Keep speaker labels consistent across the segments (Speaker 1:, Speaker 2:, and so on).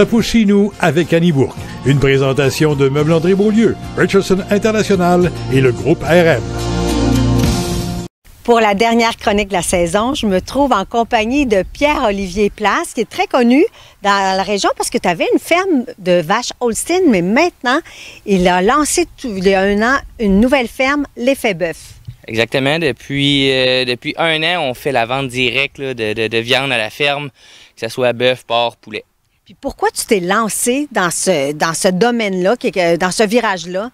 Speaker 1: Ça pousse chez nous avec Annie Bourque. Une présentation de Meubles André Beaulieu, Richardson International et le groupe RM.
Speaker 2: Pour la dernière chronique de la saison, je me trouve en compagnie de Pierre-Olivier Place, qui est très connu dans la région parce que tu avais une ferme de vaches Holstein, mais maintenant, il a lancé il y a un an une nouvelle ferme, l'Effet Bœuf.
Speaker 3: Exactement. Depuis un an, on fait la vente directe là, de viande à la ferme, que ce soit bœuf, porc, poulet.
Speaker 2: Puis pourquoi tu t'es lancé dans ce domaine-là, dans ce virage-là?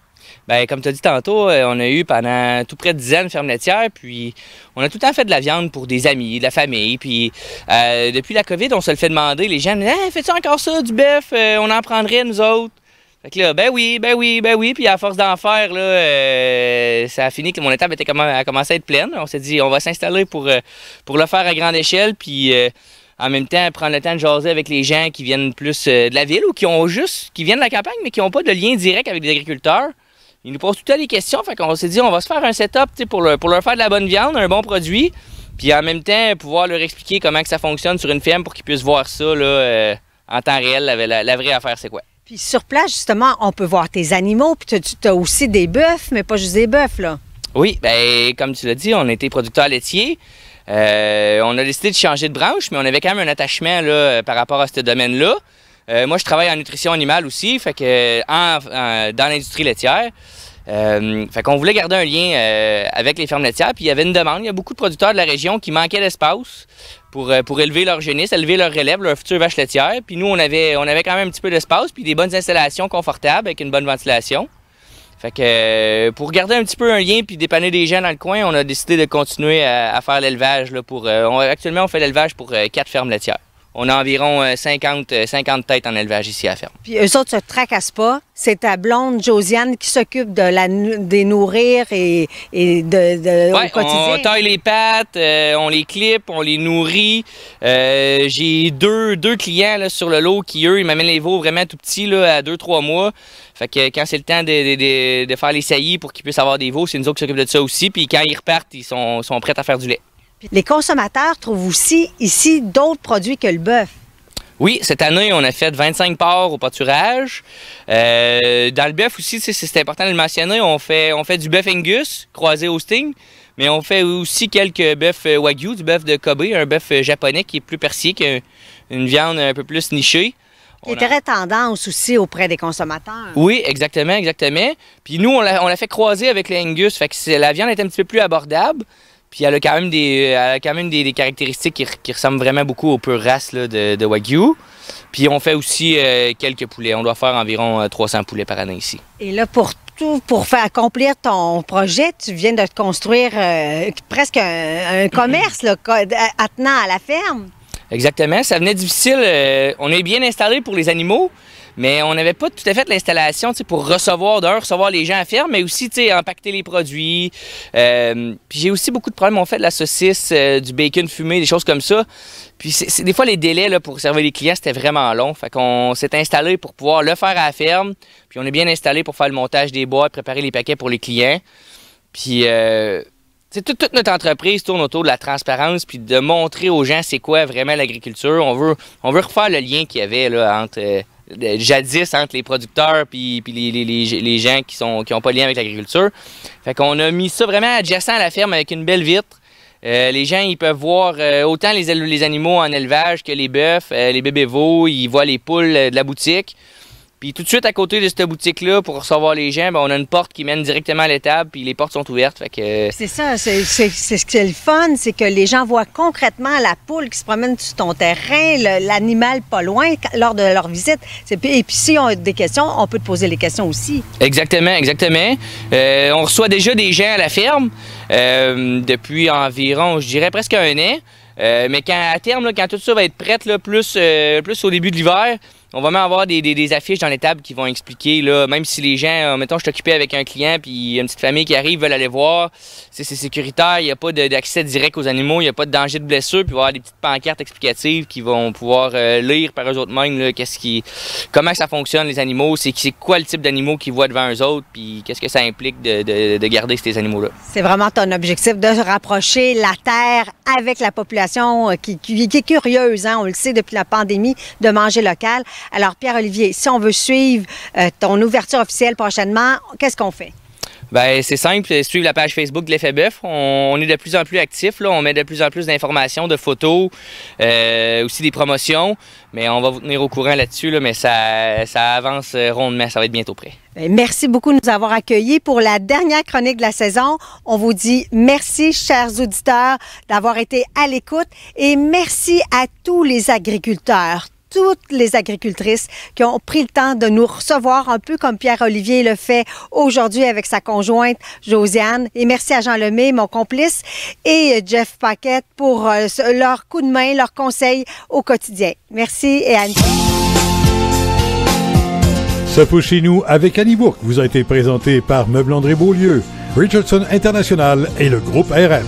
Speaker 3: Bien, comme tu as dit tantôt, on a eu pendant tout près de 10 ans une ferme laitière, puis on a tout le temps fait de la viande pour des amis, de la famille. Puis depuis la COVID, on se le fait demander. Les gens me disent « Hey, fais-tu encore ça, du bœuf? On en prendrait, nous autres. » Fait que là, ben oui. Puis à force d'en faire, là, ça a fini que mon étable a commencé à être pleine. On s'est dit, on va s'installer pour le faire à grande échelle, puis en même temps, prendre le temps de jaser avec les gens qui viennent plus de la ville ou qui viennent de la campagne, mais qui n'ont pas de lien direct avec les agriculteurs. Ils nous posent tout le temps des questions, fait qu'on s'est dit on va se faire un setup pour leur faire de la bonne viande, un bon produit, puis en même temps pouvoir leur expliquer comment que ça fonctionne sur une ferme pour qu'ils puissent voir ça là, en temps réel, la vraie affaire c'est quoi. Puis
Speaker 2: sur place, justement, on peut voir tes animaux, puis tu as aussi des bœufs, mais pas juste des bœufs, là. Oui,
Speaker 3: bien, comme tu l'as dit, on était producteurs laitiers. On a décidé de changer de branche, mais on avait quand même un attachement là, par rapport à ce domaine-là. Moi, je travaille en nutrition animale aussi, fait que dans l'industrie laitière. Fait qu'on voulait garder un lien avec les fermes laitières, puis il y avait une demande. Il y a beaucoup de producteurs de la région qui manquaient d'espace pour élever leurs génisses, élever leurs relèves, leurs futures vaches laitières. Puis nous, on avait quand même un petit peu d'espace, puis des bonnes installations confortables avec une bonne ventilation. Fait que pour garder un petit peu un lien puis dépanner des gens dans le coin, on a décidé de continuer à faire l'élevage. Actuellement, on fait l'élevage pour 4 fermes laitières. On a environ 50 têtes en élevage ici à la ferme. Puis
Speaker 2: eux autres ne se tracassent pas. C'est ta blonde, Josiane, qui s'occupe de les nourrir et au quotidien.
Speaker 3: On taille les pattes, on les clip, on les nourrit. J'ai deux clients là, sur le lot qui, eux, ils m'amènent les veaux vraiment tout petits, là, à 2-3 mois. Fait que quand c'est le temps de faire les saillies pour qu'ils puissent avoir des veaux, c'est nous autres qui s'occupent de ça aussi. Puis quand ils repartent, ils sont prêts à faire du lait.
Speaker 2: Les consommateurs trouvent aussi ici d'autres produits que le bœuf.
Speaker 3: Oui, cette année, on a fait 25 porcs au pâturage. Dans le bœuf aussi, c'est important de le mentionner, on fait du bœuf Angus croisé Holstein, mais on fait aussi quelques bœufs Wagyu, du bœuf de Kobe, un bœuf japonais qui est plus persillé, qui a une viande un peu plus nichée.
Speaker 2: Qui est très tendance aussi auprès des consommateurs.
Speaker 3: Oui, exactement. Puis nous, on l'a fait croiser avec le Angus, fait que la viande est un petit peu plus abordable. Puis elle a quand même des caractéristiques qui ressemblent vraiment beaucoup aux pures races là, de Wagyu. Puis on fait aussi quelques poulets. On doit faire environ 300 poulets par année ici.
Speaker 2: Et là, pour faire accomplir ton projet, tu viens de te construire presque un commerce là, attenant à la ferme.
Speaker 3: Exactement. Ça venait difficile. On est bien installé pour les animaux, mais on n'avait pas tout à fait l'installation pour recevoir les gens à ferme, mais aussi empaqueter les produits. Puis j'ai aussi beaucoup de problèmes. On fait de la saucisse, du bacon fumé, des choses comme ça. Puis des fois, les délais là, pour servir les clients, c'était vraiment long. Fait qu'on s'est installé pour pouvoir le faire à la ferme. Puis on est bien installé pour faire le montage des boîtes, préparer les paquets pour les clients. Puis toute notre entreprise tourne autour de la transparence puis de montrer aux gens c'est quoi vraiment l'agriculture. On veut refaire le lien qu'il y avait là, jadis entre les producteurs puis les gens qui ont pas de lien avec l'agriculture. Fait qu'on a mis ça vraiment adjacent à la ferme avec une belle vitre. Les gens ils peuvent voir autant les animaux en élevage que les bœufs, les bébés veaux, ils voient les poules de la boutique. Puis tout de suite à côté de cette boutique-là, pour recevoir les gens, on a une porte qui mène directement à l'étable, puis les portes sont ouvertes. Fait que
Speaker 2: c'est ça, c'est ce qui est le fun, c'est que les gens voient concrètement la poule qui se promène sur ton terrain, l'animal pas loin lors de leur visite. Et puis si on a des questions, on peut te poser les questions aussi.
Speaker 3: Exactement. On reçoit déjà des gens à la ferme depuis environ, je dirais presque un an. Mais à terme, là, quand tout ça va être prêt, là, plus au début de l'hiver, on va même avoir des affiches dans les tables qui vont expliquer, là, même si les gens, mettons, je suis occupé avec un client, puis il y a une petite famille qui arrive, veulent aller voir, c'est sécuritaire, il n'y a pas d'accès direct aux animaux, il n'y a pas de danger de blessure, puis il va y avoir des petites pancartes explicatives qui vont pouvoir lire par eux autres mêmes, là, comment ça fonctionne les animaux, c'est quoi le type d'animaux qu'ils voient devant eux autres, puis qu'est-ce que ça implique de garder ces animaux-là.
Speaker 2: C'est vraiment ton objectif de rapprocher la terre avec la population qui est curieuse, hein, on le sait depuis la pandémie, de manger local. Alors, Pierre-Olivier, si on veut suivre ton ouverture officielle prochainement, qu'est-ce qu'on fait?
Speaker 3: Ben, c'est simple, suivre la page Facebook de l'Effet Bœuf. On est de plus en plus actifs, là. On met de plus en plus d'informations, de photos, aussi des promotions. Mais on va vous tenir au courant là-dessus, là, mais ça avance rondement, ça va être bientôt prêt.
Speaker 2: Merci beaucoup de nous avoir accueillis pour la dernière chronique de la saison. On vous dit merci, chers auditeurs, d'avoir été à l'écoute et merci à tous les agriculteurs, toutes les agricultrices qui ont pris le temps de nous recevoir, un peu comme Pierre-Olivier le fait aujourd'hui avec sa conjointe Josiane. Et merci à Jean Lemay, mon complice, et Jeff Paquette pour leur coup de main, leurs conseils au quotidien. Merci et Annie.
Speaker 1: Ça pousse chez nous avec Annie Bourque vous a été présenté par Meubles André Beaulieu, Richardson International et le groupe RM.